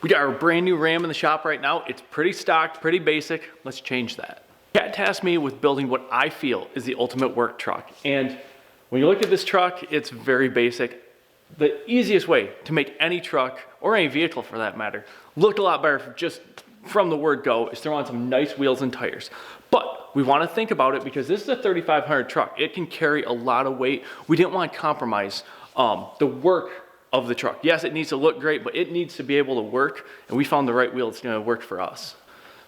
We got our brand new Ram in the shop right now. It's pretty stocked, pretty basic. Let's change that. Kat tasked me with building what I feel is the ultimate work truck. And when you look at this truck, it's very basic. The easiest way to make any truck, or any vehicle for that matter, look a lot better just from the word go is throw on some nice wheels and tires. But we want to think about it because this is a 3500 truck. It can carry a lot of weight. We didn't want to compromise the work of the truck. Yes, it needs to look great, but it needs to be able to work, and we found the right wheel that's going to work for us.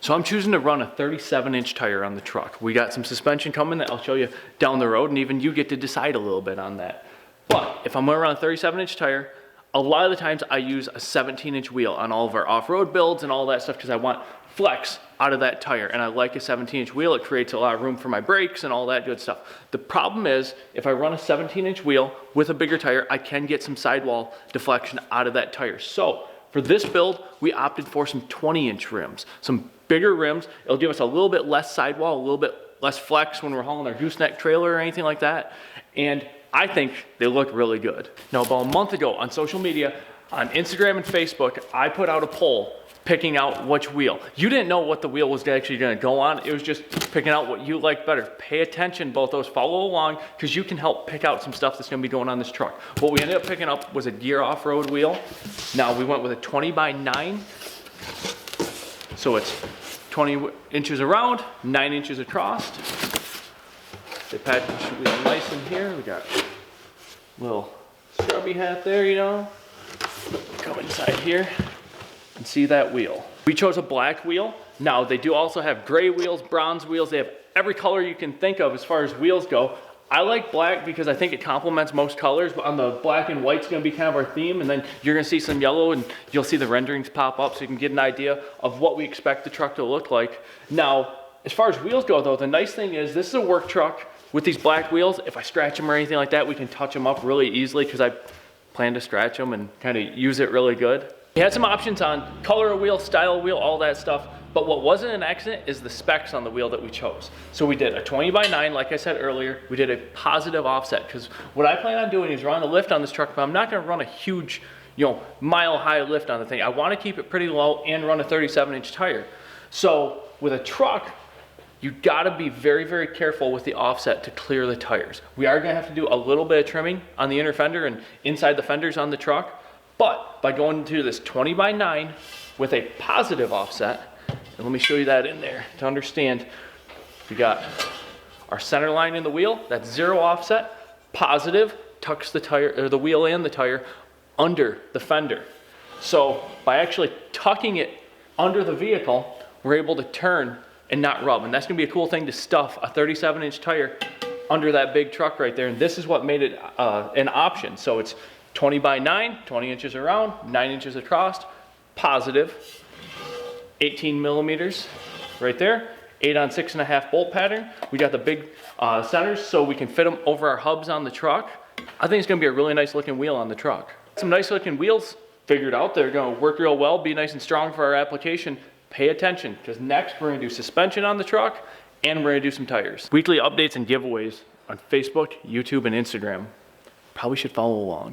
So I'm choosing to run a 37-inch tire on the truck. We got some suspension coming that I'll show you down the road, and even you get to decide a little bit on that. But if I'm going to run a 37-inch tire, a lot of the times I use a 17-inch wheel on all of our off-road builds and all that stuff because I want flex out of that tire, and I like a 17-inch wheel. It creates a lot of room for my brakes and all that good stuff. The problem is if I run a 17-inch wheel with a bigger tire, I can get some sidewall deflection out of that tire. So for this build, we opted for some 20-inch rims, some bigger rims. It'll give us a little bit less sidewall, a little bit less flex when we're hauling our gooseneck trailer or anything like that. And I think they look really good. Now, about a month ago on social media, on Instagram and Facebook, I put out a poll picking out which wheel. You didn't know what the wheel was actually gonna go on. It was just picking out what you like better. Pay attention, both those, follow along, because you can help pick out some stuff that's gonna be going on this truck. What we ended up picking up was a gear off-road wheel. Now, we went with a 20x9. So it's 20 inches around, 9 inches across. They packaged the wheel nice in here. We got a little scrubby hat there, you know. Come inside here and see that wheel. We chose a black wheel. Now, they do also have gray wheels, bronze wheels. They have every color you can think of as far as wheels go. I like black because I think it complements most colors, but on the black and white's gonna be kind of our theme, and then you're gonna see some yellow and you'll see the renderings pop up so you can get an idea of what we expect the truck to look like. Now, as far as wheels go though, the nice thing is this is a work truck with these black wheels. If I scratch them or anything like that, we can touch them up really easily because I plan to scratch them and kind of use it really good. We had some options on color of wheel, style of wheel, all that stuff. But what wasn't an accident is the specs on the wheel that we chose. So we did a 20x9, like I said earlier. We did a positive offset because what I plan on doing is run a lift on this truck, but I'm not gonna run a huge, mile-high lift on the thing. I wanna keep it pretty low and run a 37-inch tire. So with a truck, you gotta be very, very careful with the offset to clear the tires. We are gonna have to do a little bit of trimming on the inner fender and inside the fenders on the truck, but by going to this 20x9 with a positive offset, and let me show you that in there to understand. We got our center line in the wheel, that's 0 offset. Positive tucks the tire, or the wheel and the tire, under the fender. So by actually tucking it under the vehicle, we're able to turn and not rub. And that's gonna be a cool thing to stuff a 37-inch tire under that big truck right there. And this is what made it an option. So it's 20x9, 20 inches around, 9 inches across, positive. 18 millimeters right there, 8 on 6.5 bolt pattern. We got the big centers so we can fit them over our hubs on the truck. I think it's gonna be a really nice looking wheel on the truck. Some nice looking wheels figured out. They're gonna work real well, be nice and strong for our application. Pay attention, because next we're gonna do suspension on the truck and we're gonna do some tires. Weekly updates and giveaways on Facebook, YouTube, and Instagram. Probably should follow along.